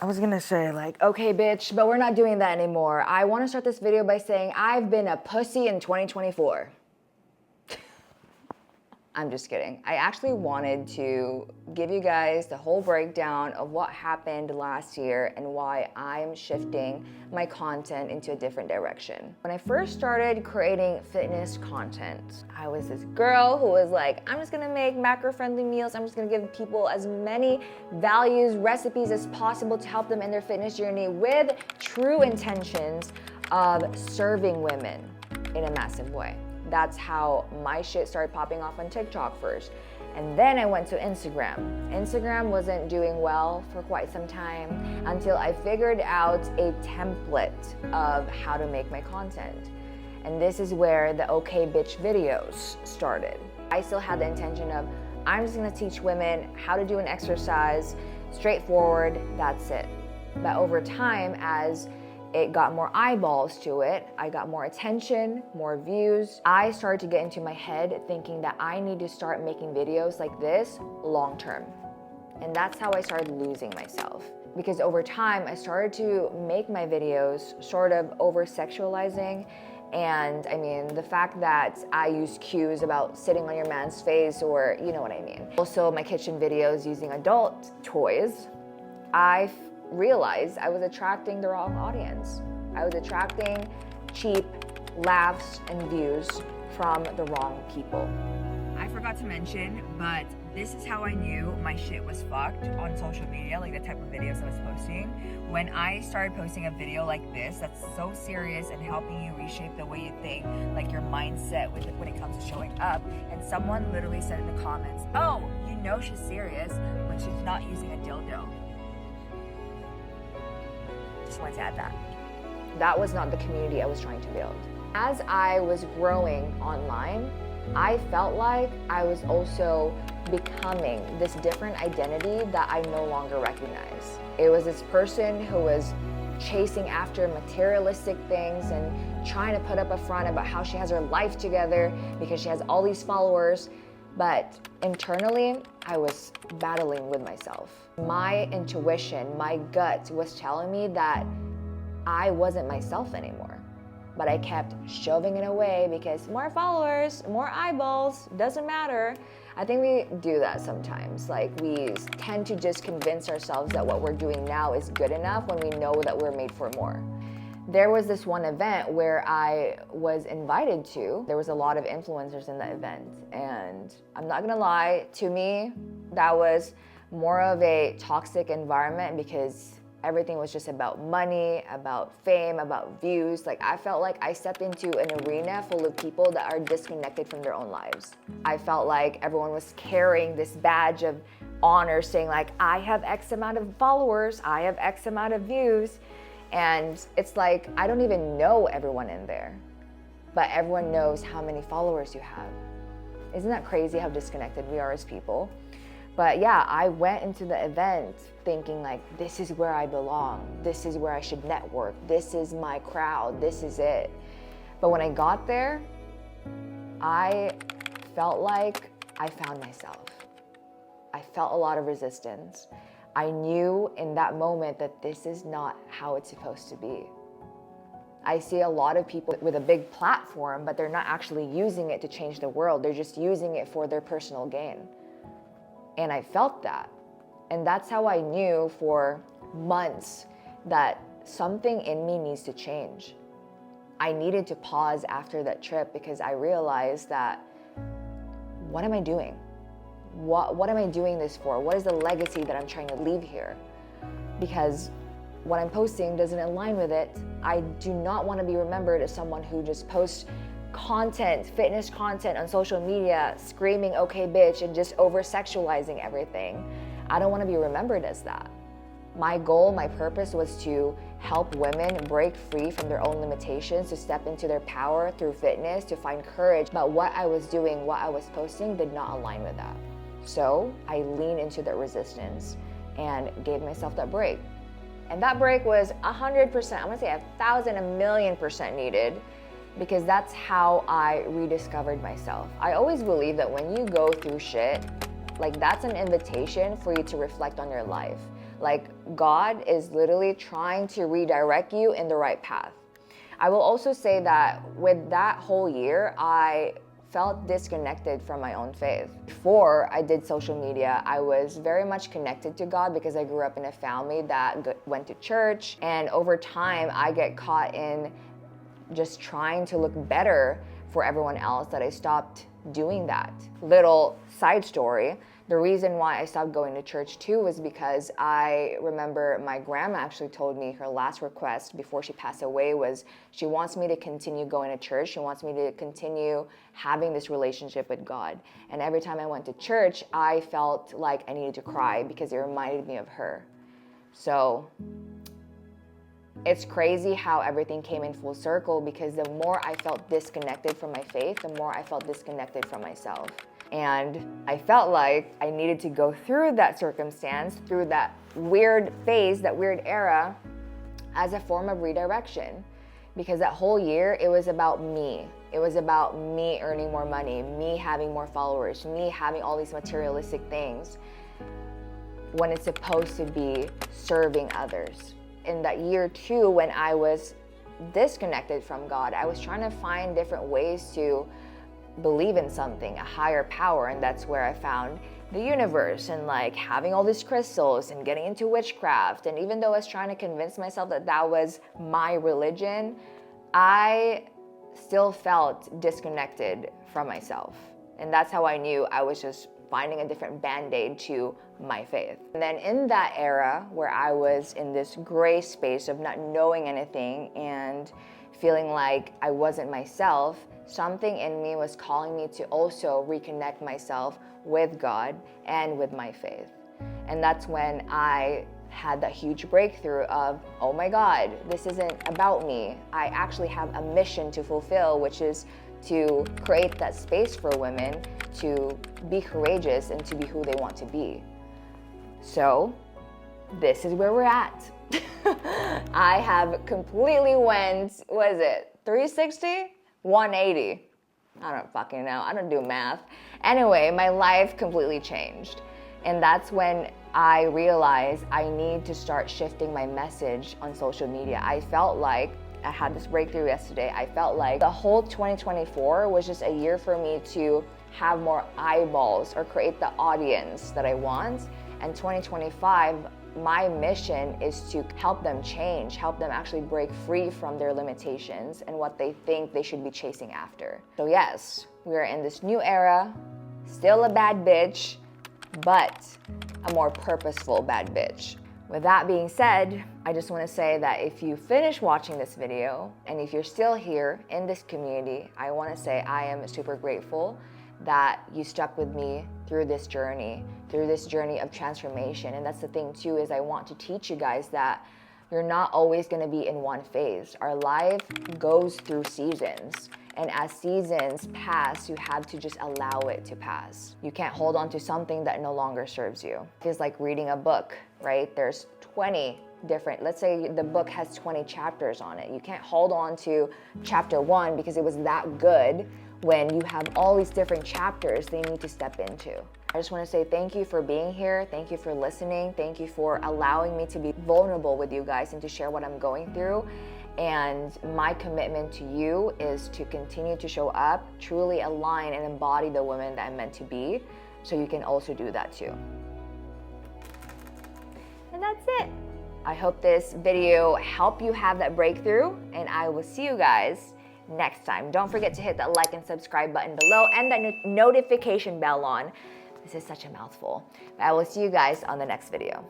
I was gonna say like, okay bitch, but we're not doing that anymore. I wanna start this video by saying I've been a pussy in 2024. I'm just kidding. I actually wanted to give you guys the whole breakdown of what happened last year and why I'm shifting my content into a different direction. When I first started creating fitness content, I was this girl who was like, I'm just gonna make macro-friendly meals. I'm just gonna give people as many values, recipes as possible to help them in their fitness journey with true intentions of serving women in a massive way. That's how my shit started popping off on TikTok first. And then I went to Instagram. Instagram wasn't doing well for quite some time until I figured out a template of how to make my content. And this is where the okay bitch videos started. I still had the intention of, I'm just gonna teach women how to do an exercise, straightforward, that's it. But over time, as it got more eyeballs to it, I got more attention, more views. I started to get into my head thinking that I need to start making videos like this long term. And that's how I started losing myself. Because over time, I started to make my videos sort of over-sexualizing. And I mean, the fact that I use cues about sitting on your man's face, or you know what I mean. Also, my kitchen videos using adult toys, I realized I was attracting the wrong audience. I was attracting cheap laughs and views from the wrong people. I forgot to mention, but this is how I knew my shit was fucked on social media, like the type of videos I was posting. When I started posting a video like this that's so serious and helping you reshape the way you think, like your mindset when it comes to showing up, and someone literally said in the comments, oh, you know she's serious when she's not using a dildo. Just wanted to add that. That was not the community I was trying to build. As I was growing online, I felt like I was also becoming this different identity that I no longer recognize. It was this person who was chasing after materialistic things and trying to put up a front about how she has her life together because she has all these followers. But internally, I was battling with myself. My intuition, my gut was telling me that I wasn't myself anymore. But I kept shoving it away because more followers, more eyeballs, doesn't matter. I think we do that sometimes. Like we tend to just convince ourselves that what we're doing now is good enough when we know that we're made for more. There was this one event where I was invited to. There was a lot of influencers in that event. And I'm not gonna lie, to me, that was more of a toxic environment because everything was just about money, about fame, about views. Like I felt like I stepped into an arena full of people that are disconnected from their own lives. I felt like everyone was carrying this badge of honor saying like, I have X amount of followers, I have X amount of views. And it's like, I don't even know everyone in there, but everyone knows how many followers you have. Isn't that crazy how disconnected we are as people? But yeah, I went into the event thinking like, this is where I belong. This is where I should network. This is my crowd. This is it. But when I got there, I felt like I found myself. I felt a lot of resistance. I knew in that moment that this is not how it's supposed to be. I see a lot of people with a big platform, but they're not actually using it to change the world. They're just using it for their personal gain. And I felt that. And that's how I knew for months that something in me needs to change. I needed to pause after that trip because I realized that, what am I doing? What am I doing this for? What is the legacy that I'm trying to leave here? Because what I'm posting doesn't align with it. I do not want to be remembered as someone who just posts content, fitness content on social media, screaming, okay, bitch, and just over-sexualizing everything. I don't want to be remembered as that. My goal, my purpose was to help women break free from their own limitations, to step into their power through fitness, to find courage. But what I was doing, what I was posting did not align with that. So I leaned into that resistance and gave myself that break. And that break was 100%, I'm gonna say 1,000, 1,000,000% needed, because that's how I rediscovered myself. I always believe that when you go through shit, like that's an invitation for you to reflect on your life. Like, God is literally trying to redirect you in the right path. I will also say that with that whole year, I felt disconnected from my own faith. Before I did social media, I was very much connected to God because I grew up in a family that went to church, and over time I get caught in just trying to look better for everyone else that I stopped doing that. Little side story, the reason why I stopped going to church too was because I remember my grandma actually told me her last request before she passed away was she wants me to continue going to church. She wants me to continue having this relationship with God. And every time I went to church, I felt like I needed to cry because it reminded me of her. So it's crazy how everything came in full circle, because the more I felt disconnected from my faith, the more I felt disconnected from myself. And I felt like I needed to go through that circumstance, through that weird phase, that weird era, as a form of redirection. Because that whole year, it was about me. It was about me earning more money, me having more followers, me having all these materialistic things, when it's supposed to be serving others. In that year too, when I was disconnected from God, I was trying to find different ways to believe in something, a higher power, and that's where I found the universe and like having all these crystals and getting into witchcraft. And even though I was trying to convince myself that that was my religion, I still felt disconnected from myself. And that's how I knew I was just finding a different band-aid to my faith. And then in that era where I was in this gray space of not knowing anything and feeling like I wasn't myself, something in me was calling me to also reconnect myself with God and with my faith. And that's when I had that huge breakthrough of, oh my God, this isn't about me. I actually have a mission to fulfill, which is to create that space for women to be courageous and to be who they want to be. So this is where we're at. I have completely went, what is it, 360? 180. I don't fucking know. I don't do math. Anyway, my life completely changed. And that's when I realized I need to start shifting my message on social media. I felt like I had this breakthrough yesterday. I felt like the whole 2024 was just a year for me to have more eyeballs or create the audience that I want. And 2025, my mission is to help them change, help them actually break free from their limitations and what they think they should be chasing after. So yes, we are in this new era, still a bad bitch, but a more purposeful bad bitch. With that being said, I just want to say that if you finish watching this video and if you're still here in this community, I want to say I am super grateful that you stuck with me through this journey of transformation. And that's the thing too, is I want to teach you guys that you're not always going to be in one phase. Our life goes through seasons. And as seasons pass, you have to just allow it to pass. You can't hold on to something that no longer serves you. It's like reading a book, right? There's 20 different, let's say the book has 20 chapters on it. You can't hold on to chapter 1 because it was that good when you have all these different chapters they need to step into. I just want to say thank you for being here. Thank you for listening. Thank you for allowing me to be vulnerable with you guys and to share what I'm going through. And my commitment to you is to continue to show up, truly align and embody the woman that I'm meant to be, so you can also do that too. And that's it. I hope this video helped you have that breakthrough, and I will see you guys next time. Don't forget to hit that like and subscribe button below and that notification bell on. This is such a mouthful. But I will see you guys on the next video.